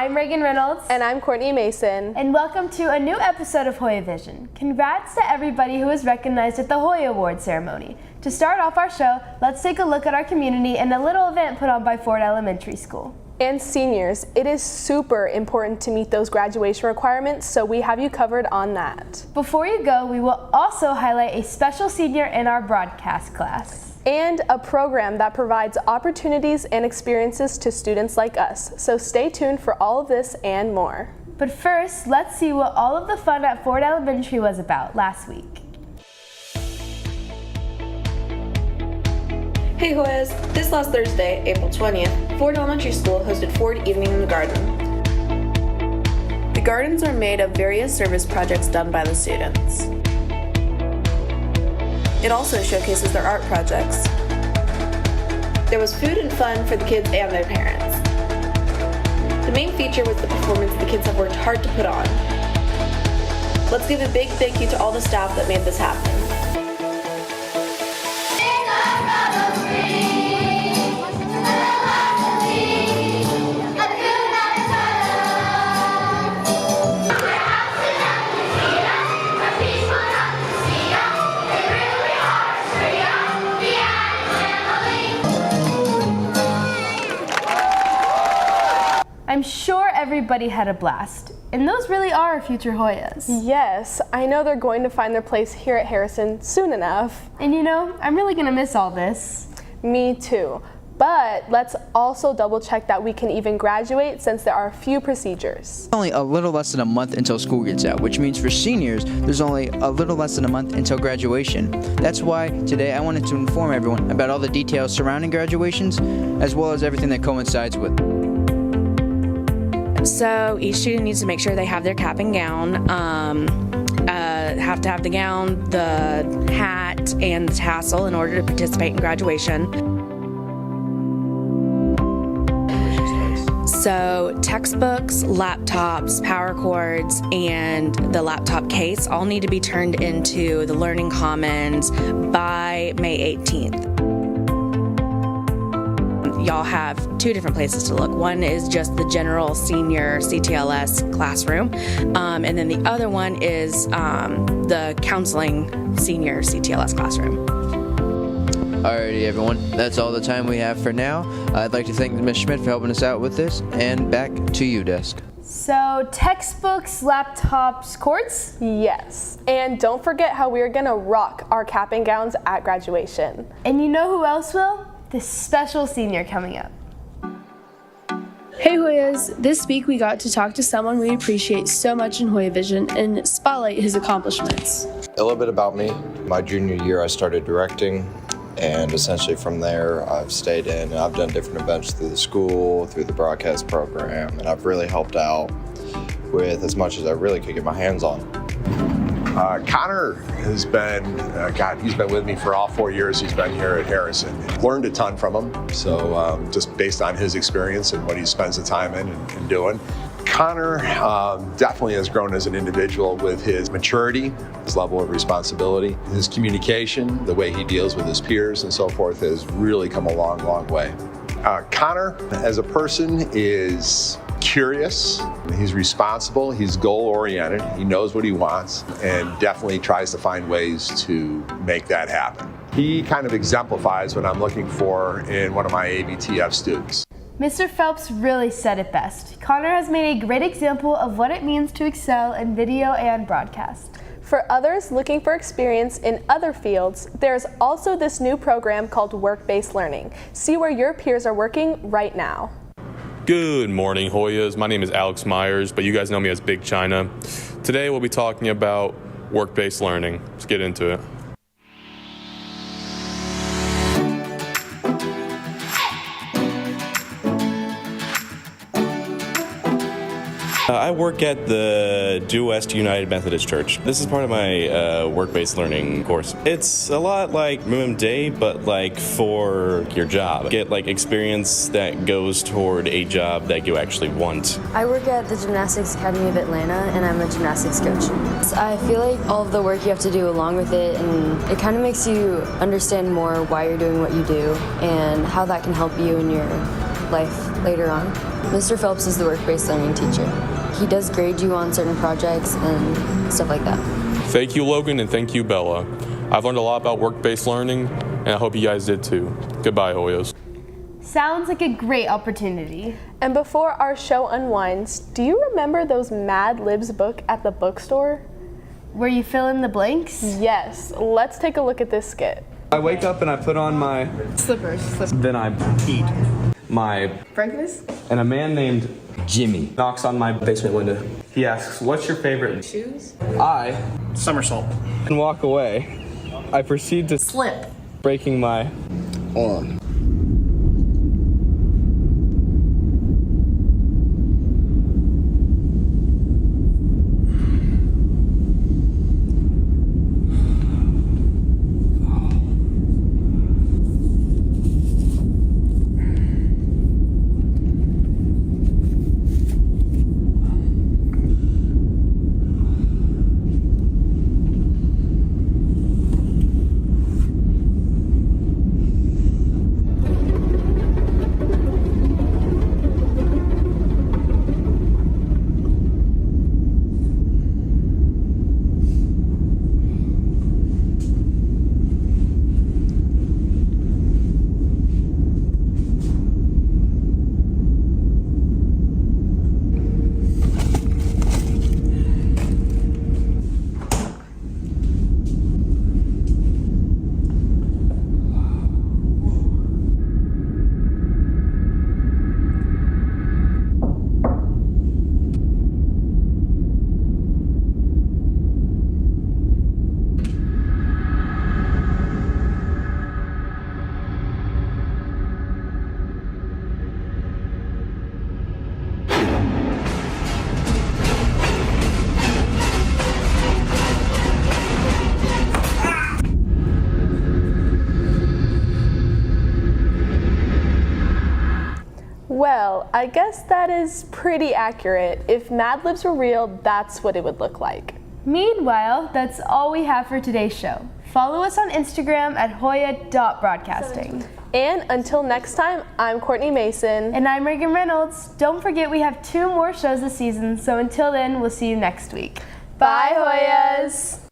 I'm Reagan Reynolds. And I'm Courtney Mason. And welcome to a new episode of HoyaVision. Congrats to everybody who was recognized at the Hoya Award ceremony. To start off our show, let's take a look at our community and a little event put on by Ford Elementary School. And seniors, it is super important to meet those graduation requirements, so we have you covered on that. Before you go, we will also highlight a special senior in our broadcast class. And a program that provides opportunities and experiences to students like us. So stay tuned for all of this and more. But first, let's see what all of the fun at Ford Elementary was about last week. Hey Hoyas! This last Thursday, April 20th, Ford Elementary School hosted Ford Evening in the Garden. The gardens are made of various service projects done by the students. It also showcases their art projects. There was food and fun for the kids and their parents. The main feature was the performance the kids have worked hard to put on. Let's give a big thank you to all the staff that made this happen. I'm sure everybody had a blast, and those really are our future Hoyas. Yes, I know they're going to find their place here at Harrison soon enough. And you know, I'm really gonna miss all this. Me too. But let's also double check that we can even graduate since there are a few procedures. Only a little less than a month until school gets out, which means for seniors, there's only a little less than a month until graduation. That's why today I wanted to inform everyone about all the details surrounding graduations, as well as everything that coincides with. So each student needs to make sure they have their cap and gown, have to have the gown, the hat, and the tassel in order to participate in graduation. So textbooks, laptops, power cords, and the laptop case all need to be turned into the Learning Commons by May 18th. Y'all have two different places to look. One is just the general senior CTLS classroom, and then the other one is the counseling senior CTLS classroom. Alrighty everyone, that's all the time we have for now. I'd like to thank Ms. Schmidt for helping us out with this, and back to you, Desk. So textbooks, laptops, cords? Yes. And don't forget how we are gonna rock our cap and gowns at graduation. And you know who else will? This special senior coming up. Hey Hoyas! This week we got to talk to someone we appreciate so much in HoyaVision and spotlight his accomplishments. A little bit about me. My junior year I started directing, and essentially from there I've stayed in and I've done different events through the school, through the broadcast program, and I've really helped out with as much as I really could get my hands on. Connor has been, he's been with me for all 4 years he's been here at Harrison. Learned a ton from him, so just based on his experience and what he spends the time in and doing. Connor definitely has grown as an individual with his maturity, his level of responsibility, his communication, the way he deals with his peers and so forth has really come a long, long way. Connor, as a person, is curious, he's responsible, he's goal-oriented, he knows what he wants, and definitely tries to find ways to make that happen. He kind of exemplifies what I'm looking for in one of my ABTF students. Mr. Phelps really said it best. Connor has made a great example of what it means to excel in video and broadcast. For others looking for experience in other fields, there's also this new program called Work-Based Learning. See where your peers are working right now. Good morning, Hoyas. My name is Alex Myers, but you guys know me as Big China. Today we'll be talking about work-based learning. Let's get into it. I work at the Due West United Methodist Church. This is part of my work-based learning course. It's a lot like minimum day, but like for your job. Get like experience that goes toward a job that you actually want. I work at the Gymnastics Academy of Atlanta, and I'm a gymnastics coach. I feel like all of the work you have to do along with it, and it kind of makes you understand more why you're doing what you do and how that can help you in your life later on. Mr. Phelps is the work-based learning teacher. He does grade you on certain projects and stuff like that. Thank you, Logan, and thank you, Bella. I've learned a lot about work-based learning, and I hope you guys did too. Goodbye, Hoyas. Sounds like a great opportunity. And before our show unwinds, do you remember those Mad Libs book at the bookstore? Where you fill in the blanks? Yes, let's take a look at this skit. I wake up and I put on my Slippers. then I eat my Breakfast? and a man named Jimmy knocks on my basement window. He asks, "What's your favorite Shoes? I somersault and walk away. I proceed to Slip. breaking my arm. Well, I guess that is pretty accurate. If Mad Libs were real, that's what it would look like. Meanwhile, that's all we have for today's show. Follow us on Instagram at hoya.broadcasting. And until next time, I'm Courtney Mason. And I'm Reagan Reynolds. Don't forget we have 2 more shows this season, so until then, we'll see you next week. Bye, Hoyas!